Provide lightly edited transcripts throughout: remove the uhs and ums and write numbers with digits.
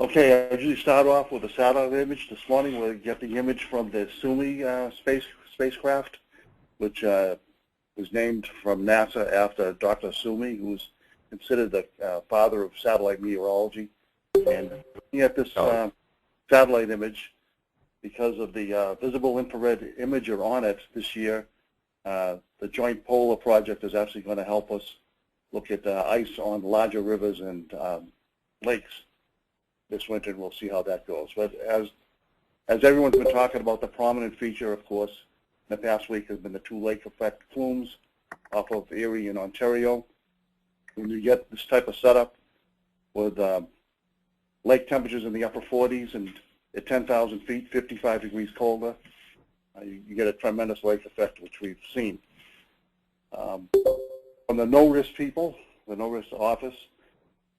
Okay, I usually start off with a satellite image. This morning we'll get the image from the Suomi spacecraft, which was named from NASA after Dr. Suomi, who's considered the father of satellite meteorology. And looking at this satellite image, because of the visible infrared imager on it this year, the Joint Polar Project is actually going to help us look at ice on larger rivers and lakes this winter, and we'll see how that goes. But as everyone's been talking about, the prominent feature, of course, in the past week has been the two lake effect plumes off of Erie in Ontario. When you get this type of setup with lake temperatures in the upper 40s and at 10,000 feet, 55 degrees colder, you get a tremendous lake effect, which we've seen. From the no-risk people, the no-risk office,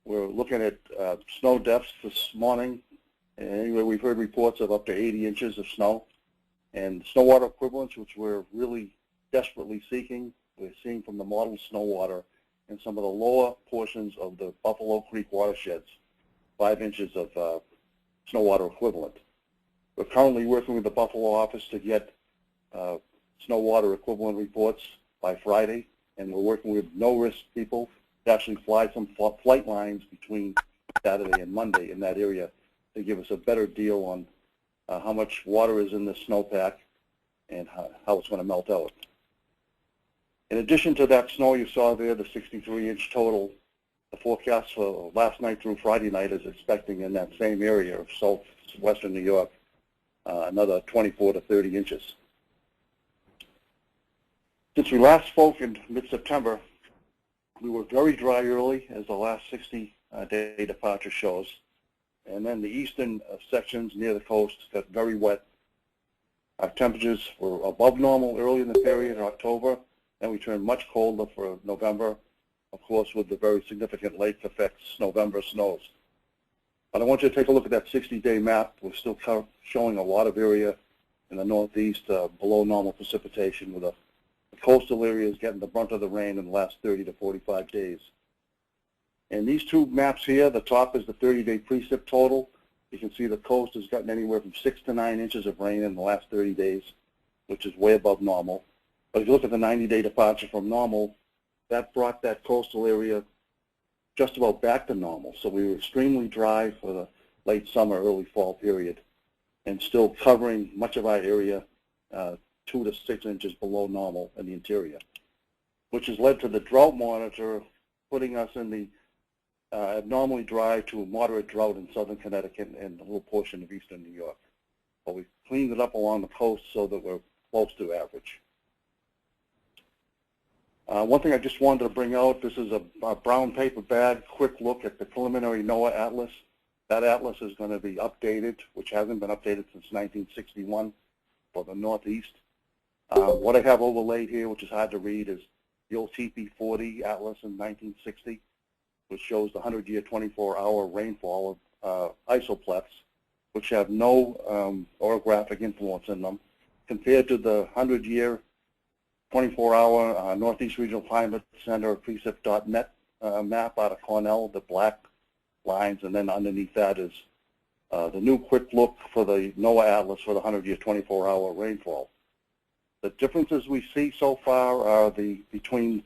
we're looking at snow depths this morning. And anyway, we've heard reports of up to 80 inches of snow. And snow water equivalents, which we're really desperately seeking, we're seeing from the model snow water in some of the lower portions of the Buffalo Creek watersheds, 5 inches of snow water equivalent. We're currently working with the Buffalo office to get snow water equivalent reports by Friday, and we're working with no-risk people to actually fly some flight lines between Saturday and Monday in that area to give us a better deal on how much water is in the snowpack and how it's going to melt out. In addition to that snow you saw there, the 63-inch total, the forecast for last night through Friday night is expecting in that same area of southwestern New York another 24 to 30 inches. Since we last spoke in mid-September, we were very dry early, as the last 60-day departure shows. And then the eastern sections near the coast got very wet. Our temperatures were above normal early in the period in October, and we turned much colder for November, of course, with the very significant lake effects November snows. But I want you to take a look at that 60-day map. We're still showing a lot of area in the northeast below normal precipitation, with the coastal areas getting the brunt of the rain in the last 30 to 45 days. And these two maps here, the top is the 30-day precip total. You can see the coast has gotten anywhere from 6 to 9 inches of rain in the last 30 days, which is way above normal. But if you look at the 90-day departure from normal, that brought that coastal area just about back to normal. So we were extremely dry for the late summer, early fall period, and still covering much of our area 2 to 6 inches below normal in the interior, which has led to the drought monitor putting us in the abnormally dry to moderate drought in southern Connecticut and a little portion of eastern New York. But we've cleaned it up along the coast so that we're close to average. One thing I just wanted to bring out, this is a brown paper bag, quick look at the preliminary NOAA atlas. That atlas is going to be updated, which hasn't been updated since 1961 for the Northeast. What I have overlaid here, which is hard to read, is the old TP40 atlas in 1960, which shows the 100-year 24-hour rainfall of isopleths, which have no orographic influence in them, compared to the 100-year 24-hour Northeast Regional Climate Center precip.net map out of Cornell, the black lines, and then underneath that is the new quick look for the NOAA atlas for the 100-year 24-hour rainfall. The differences we see so far are between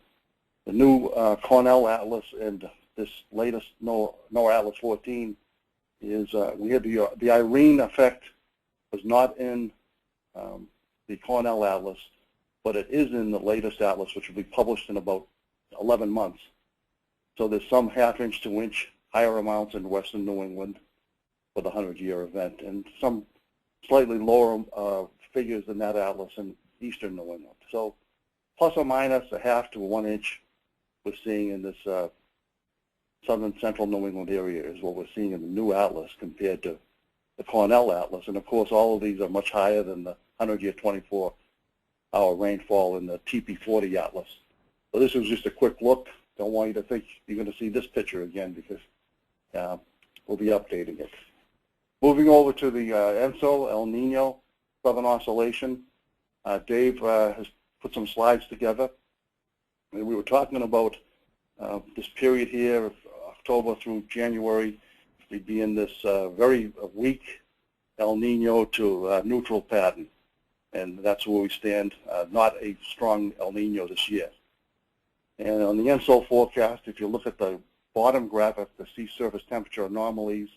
the new Cornell atlas and this latest NOAA Atlas 14 is we had the Irene effect was not in the Cornell atlas, but it is in the latest atlas, which will be published in about 11 months. So there's some half-inch to inch higher amounts in western New England for the 100-year event, and some slightly lower figures in that atlas in eastern New England. So plus or minus a half to 1 inch we're seeing in this southern central New England area is what we're seeing in the new atlas compared to the Cornell atlas. And of course all of these are much higher than the 100-year 24-hour rainfall in the TP40 atlas. So this was just a quick look. Don't want you to think you're going to see this picture again, because we'll be updating it. Moving over to the ENSO El Nino Southern Oscillation. Dave has put some slides together. And we were talking about this period here of October through January we'd be in this very weak El Nino to neutral pattern. And that's where we stand, not a strong El Nino this year. And on the ENSO forecast, if you look at the bottom graphic, the sea surface temperature anomalies,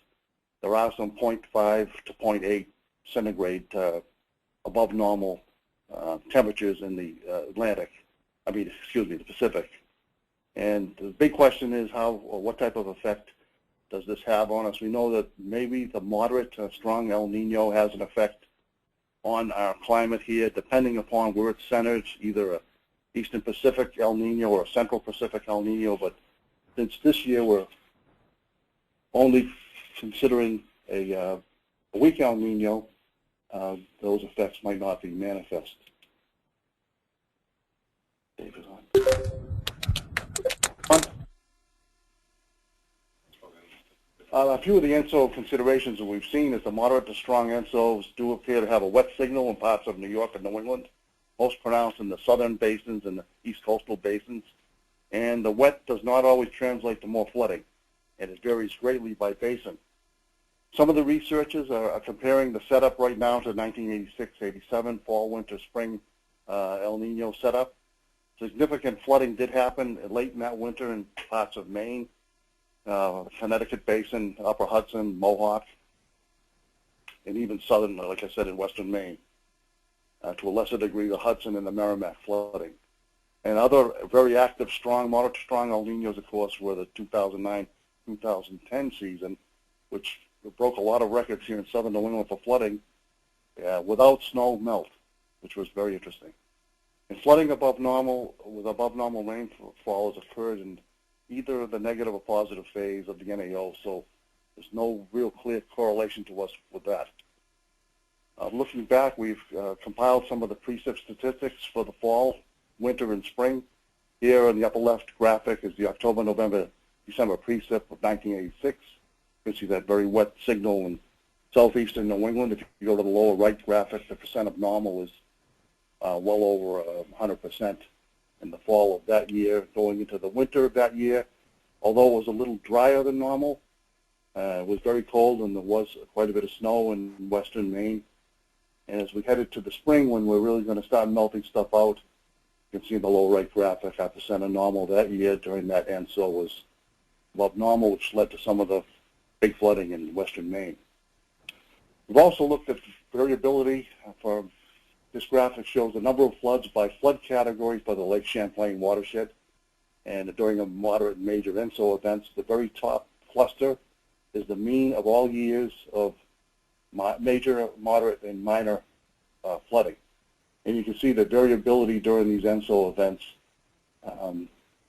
there are some 0.5 to 0.8 centigrade above normal temperatures in the the Pacific. And the big question is what type of effect does this have on us? We know that maybe the moderate to strong El Nino has an effect on our climate here, depending upon where it's centered, either a Eastern Pacific El Nino or a Central Pacific El Nino. But since this year we're only considering a weak El Nino, those effects might not be manifest. Dave is on. A few of the ENSO considerations that we've seen is the moderate to strong ENSOs do appear to have a wet signal in parts of New York and New England, most pronounced in the southern basins and the east coastal basins. And the wet does not always translate to more flooding, and it varies greatly by basin. Some of the researchers are comparing the setup right now to 1986-87 fall, winter, spring El Nino setup. Significant flooding did happen late in that winter in parts of Maine, Connecticut Basin, Upper Hudson, Mohawk, and even southern, like I said, in western Maine. To a lesser degree, the Hudson and the Merrimack flooding. And other very active, strong, moderate to strong El Ninos, of course, were the 2009-2010 season, which broke a lot of records here in southern New England for flooding without snow melt, which was very interesting. And flooding above normal, with above normal rainfall has occurred in either the negative or positive phase of the NAO, so there's no real clear correlation to us with that. Looking back, we've compiled some of the precip statistics for the fall, winter, and spring. Here in the upper left graphic is the October, November, December precip of 1986. You can see that very wet signal in southeastern New England. If you go to the lower right graphic, the percent of normal is well over 100% in the fall of that year. Going into the winter of that year, although it was a little drier than normal, it was very cold and there was quite a bit of snow in western Maine. And as we headed to the spring, when we're really going to start melting stuff out, you can see in the lower right graphic our percent of normal that year during that ENSO was above normal, which led to some of the big flooding in western Maine. We've also looked at variability. For this graphic shows the number of floods by flood category for the Lake Champlain watershed. And during a moderate and major ENSO events, the very top cluster is the mean of all years of major, moderate, and minor flooding. And you can see the variability during these ENSO events.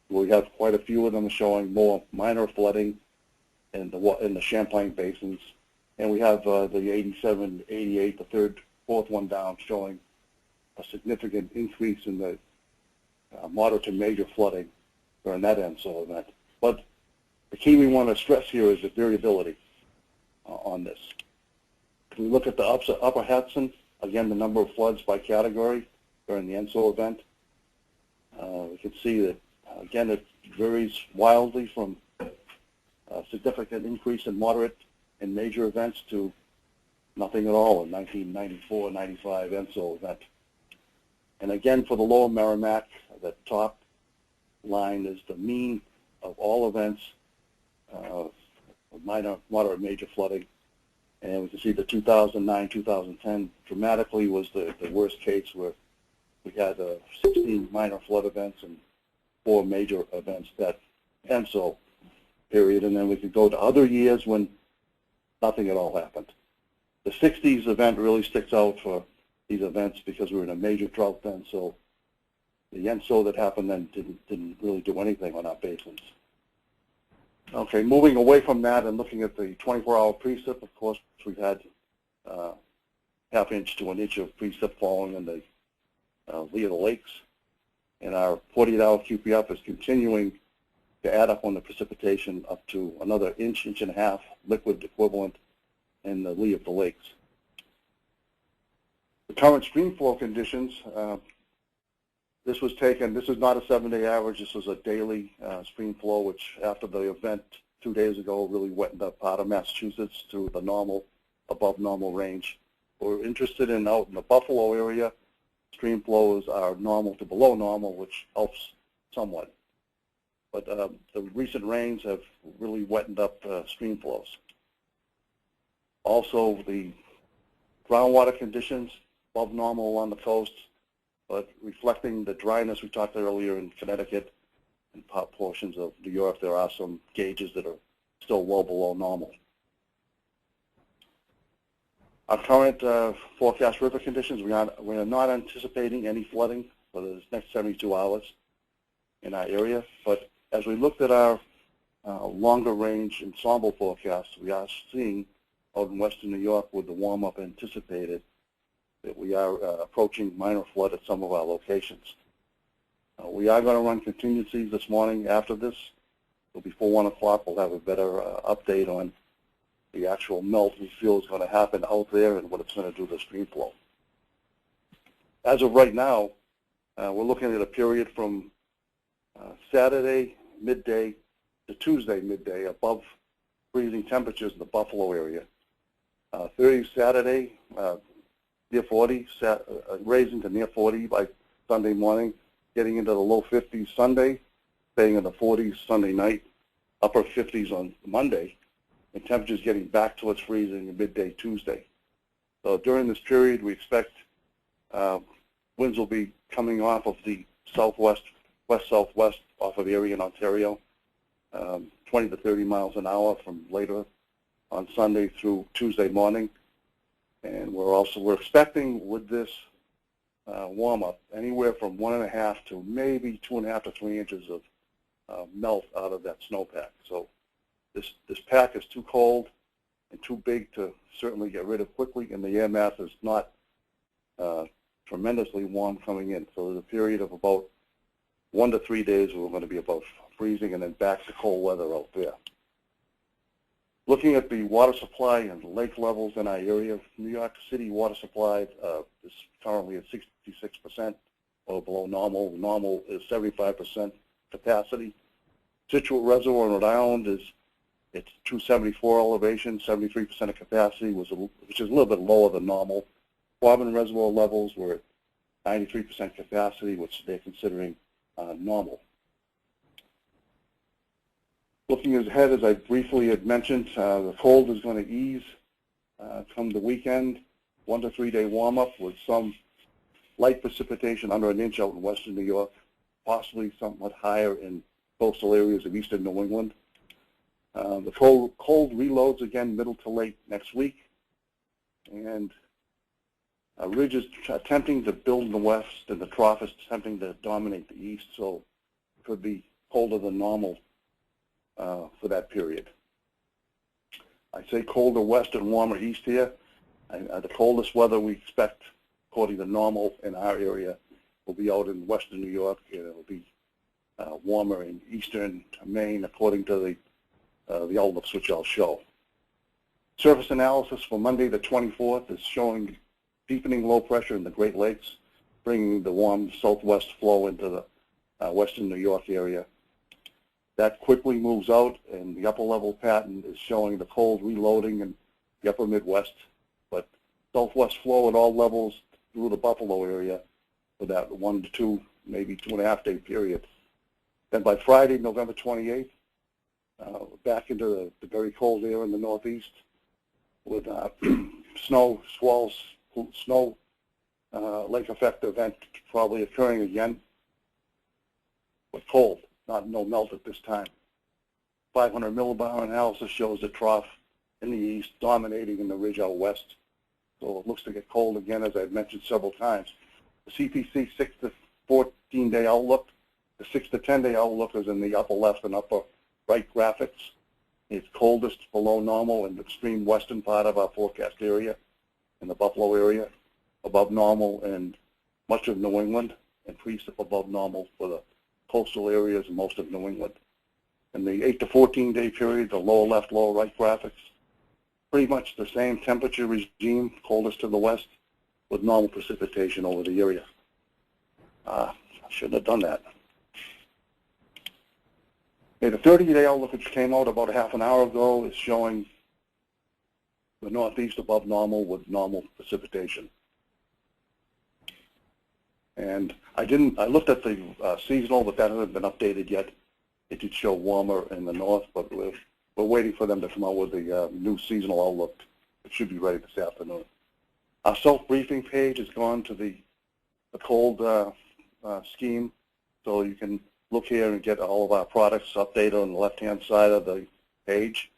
We have quite a few of them showing more minor flooding in the Champlain basins. And we have the 87, 88, the fourth one down, showing a significant increase in the moderate to major flooding during that ENSO event. But the key we want to stress here is the variability on this. If we look at the upper Hudson, again, the number of floods by category during the ENSO event, we can see that, again, it varies wildly from a significant increase in moderate and major events to nothing at all in 1994-95 ENSO event. And again, for the lower Merrimack, the top line is the mean of all events, minor, moderate, major flooding. And we can see the 2009-2010 dramatically was the worst case, where we had 16 minor flood events and 4 major events that ENSO period. And then we could go to other years when nothing at all happened. The 60s event really sticks out for these events because we were in a major drought then, so the ENSO that happened then didn't really do anything on our basins. Okay, moving away from that and looking at the 24-hour precip, of course, we've had half inch to an inch of precip falling in the lee of the lakes, and our 48-hour QPF is continuing to add up on the precipitation up to another inch, inch and a half liquid equivalent in the lee of the lakes. The current stream flow conditions, this was taken, this is not a 7-day average, this was a daily stream flow, which after the event 2 days ago really wetted up part of Massachusetts to the normal, above normal range. We're interested in out in the Buffalo area. Stream flows are normal to below normal, which helps somewhat. But the recent rains have really wetted up stream flows. Also, the groundwater conditions above normal along the coast, but reflecting the dryness we talked earlier in Connecticut and portions of New York, there are some gauges that are still well below normal. Our current forecast river conditions, we are not anticipating any flooding for the next 72 hours in our area, but as we looked at our longer range ensemble forecast, we are seeing out in western New York with the warm-up anticipated that we are approaching minor flood at some of our locations. We are going to run contingencies this morning after this. So before 1 o'clock, we'll have a better update on the actual melt we feel is going to happen out there and what it's going to do to stream flow. As of right now, we're looking at a period from Saturday midday to Tuesday midday above freezing temperatures in the Buffalo area. 30 Saturday, near 40, raising to near 40 by Sunday morning, getting into the low 50s Sunday, staying in the 40s Sunday night, upper 50s on Monday, and temperatures getting back towards freezing at midday Tuesday. So during this period, we expect winds will be coming off of the southwest, west-southwest off of Erie and Ontario, 20 to 30 miles an hour from later on Sunday through Tuesday morning. And we're expecting with this warm-up anywhere from 1.5 to maybe 2.5 to 3 inches of melt out of that snowpack. So this pack is too cold and too big to certainly get rid of quickly, and the air mass is not tremendously warm coming in. So there's a period of about 1 to 3 days where we're going to be above freezing and then back to cold weather out there. Looking at the water supply and lake levels in our area, New York City water supply is currently at 66% or below normal. Normal is 75% capacity. Situate Reservoir in Rhode Island it's 274 elevation, 73% of capacity, which is a little bit lower than normal. Quabbin Reservoir levels were at 93% capacity, which they're considering normal. Looking ahead, as I briefly had mentioned, the cold is going to ease come the weekend. 1 to 3 day warm-up with some light precipitation under an inch out in western New York, possibly somewhat higher in coastal areas of eastern New England. The cold reloads again middle to late next week, and a ridge is attempting to build in the west, and the trough is attempting to dominate the east, so it could be colder than normal for that period. I say colder west and warmer east here. The coldest weather we expect, according to normal in our area, will be out in western New York. It will be warmer in eastern Maine, according to the outlooks which I'll show. Surface analysis for Monday the 24th is showing deepening low pressure in the Great Lakes, bringing the warm southwest flow into the western New York area. That quickly moves out, and the upper level pattern is showing the cold reloading in the upper Midwest, but southwest flow at all levels through the Buffalo area for that 1 to 2, maybe 2.5 day period. Then by Friday, November 28th, back into the very cold air in the northeast with snow squalls, snow lake effect event probably occurring again, but cold, no melt at this time. 500 millibar analysis shows the trough in the east dominating in the ridge out west. So it looks to get cold again, as I've mentioned several times. The CPC 6 to 14 day outlook, the 6 to 10 day outlook is in the upper left and upper right graphics. It's coldest below normal in the extreme western part of our forecast area, in the Buffalo area, above normal in much of New England, and precip above normal for the coastal areas and most of New England. In the 8 to 14 day period, the lower left, lower right graphics, pretty much the same temperature regime, coldest to the west, with normal precipitation over the area. I shouldn't have done that. Okay, the 30-day outlook which came out about a half an hour ago is showing the northeast above normal with normal precipitation. And I looked at the seasonal, but that hasn't been updated yet. It did show warmer in the north, but we're waiting for them to come out with the new seasonal outlook. It should be ready this afternoon. Our self-briefing page has gone to the cold scheme, so you can look here and get all of our products updated on the left-hand side of the page,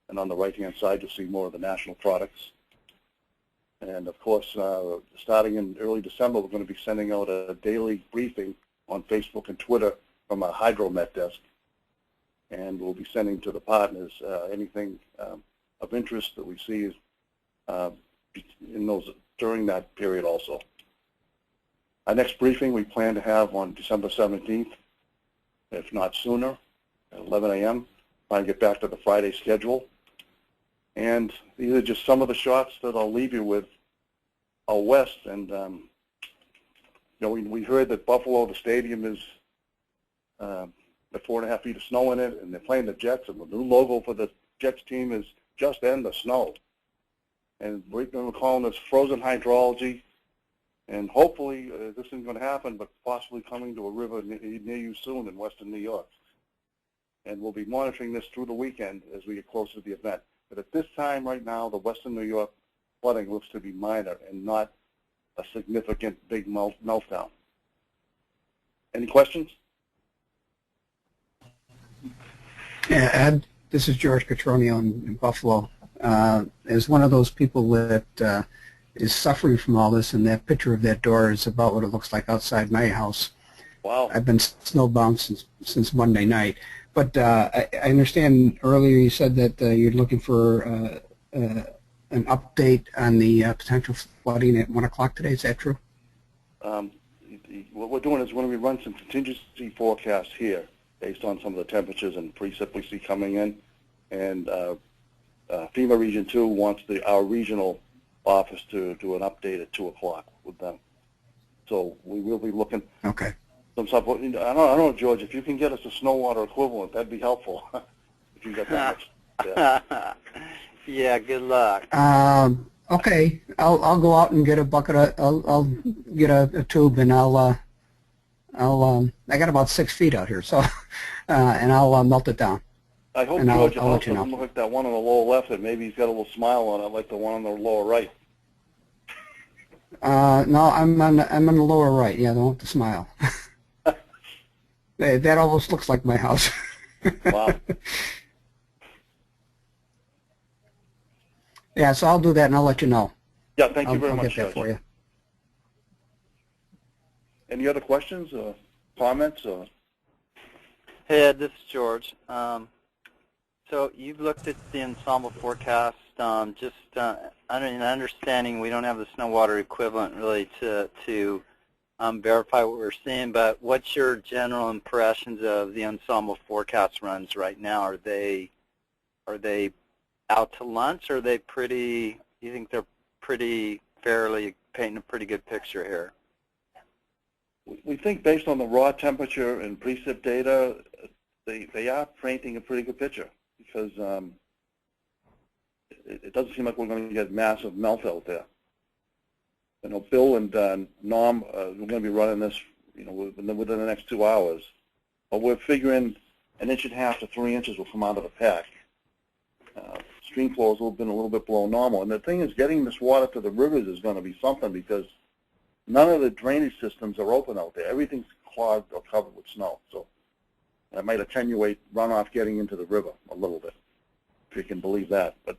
and on the right-hand side you'll see more of the national products. And of course, starting in early December, we're going to be sending out a daily briefing on Facebook and Twitter from our hydromet desk, and we'll be sending to the partners anything of interest that we see in those during that period also. Our next briefing we plan to have on December 17th, if not sooner, at 11 a.m. Trying to get back to the Friday schedule. And these are just some of the shots that I'll leave you with out west. And you know, we heard that Buffalo, the stadium is with 4.5 feet of snow in it, and they're playing the Jets, and the new logo for the Jets team is "Just End the Snow." And we're calling this frozen hydrology. And hopefully this isn't going to happen, but possibly coming to a river near you soon in western New York. And we'll be monitoring this through the weekend as we get closer to the event. But at this time right now, the western New York flooding looks to be minor and not a significant big meltdown. Any questions? Yeah, Ed, this is George Catronio in Buffalo. As one of those people that is suffering from all this, and that picture of that door is about what it looks like outside my house. Wow. I've been snowbound since Monday night. But I understand earlier you said that you're looking for an update on the potential flooding at 1 o'clock today. Is that true? What we're doing is we're going to run some contingency forecasts here based on some of the temperatures and precip we see coming in. And FEMA Region 2 wants our regional office to do an update at 2 o'clock with them. So we will be looking. Okay. Some stuff. I don't know, George. If you can get us a snow water equivalent, that'd be helpful. If you got that much. Yeah. Yeah. Good luck. Okay. I'll go out and get a bucket. I'll get a tube, and I got about 6 feet out here, so and I'll melt it down. I hope George doesn't look like that one on the lower left, and maybe he's got a little smile on it, like the one on the lower right. No, I'm on the lower right. Yeah, the one with the smile. That almost looks like my house. Wow. Yeah, so I'll do that and I'll let you know. Yeah, thank you very much, I'll get that George. for you. Any other questions or comments? Or? Hey, Ed, this is George. So you've looked at the ensemble forecast. Just understanding we don't have the snow water equivalent really to verify what we're seeing, but what's your general impressions of the ensemble forecast runs right now? Are they out to lunch, or are they pretty? You think they're pretty fairly painting a pretty good picture here? We think based on the raw temperature and precip data, they are painting a pretty good picture, because it doesn't seem like we're going to get massive melt out there. You know, Bill and Norm, we're going to be running this, you know, within the next 2 hours. But we're figuring 1.5 to 3 inches will come out of the pack. Streamflow has been a little bit below normal. And the thing is, getting this water to the rivers is going to be something, because none of the drainage systems are open out there. Everything's clogged or covered with snow. So that might attenuate runoff getting into the river a little bit, if you can believe that. But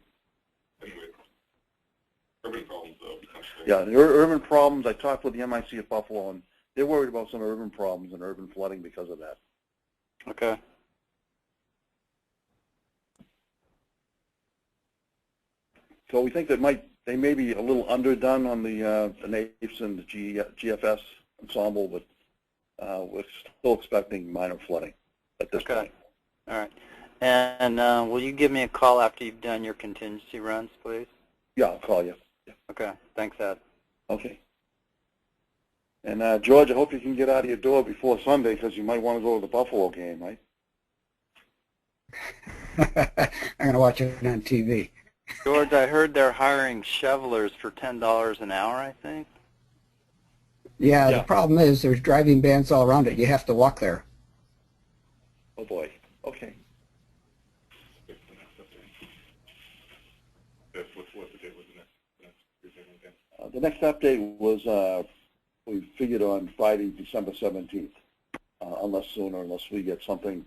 anyway, urban problems, yeah, the urban problems, I talked with the MIC at Buffalo, and they're worried about some urban problems and urban flooding because of that. Okay. So we think that they may be a little underdone on the NAEPS and the GFS ensemble, but we're still expecting minor flooding at this point. All right. And will you give me a call after you've done your contingency runs, please? Yeah, I'll call you. Yeah. Okay. Thanks, Ed. Okay. And George, I hope you can get out of your door before Sunday, because you might want to go to the Buffalo game, right? I'm going to watch it on TV. George, I heard they're hiring shovelers for $10 an hour, I think. Yeah, Yeah. the problem is there's driving bans all around it. You have to walk there. Oh boy. Okay. What's the date with the next briefing again? The next update was we figured on Friday, December 17th, unless sooner, unless we get something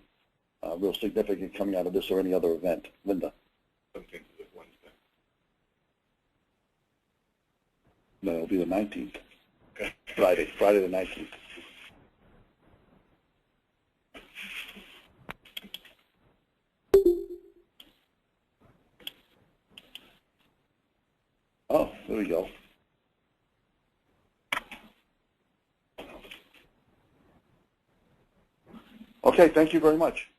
real significant coming out of this or any other event. Linda? 17th is Wednesday. No, it'll be the 19th. Okay. Friday the 19th. Oh, there we go. Okay, thank you very much.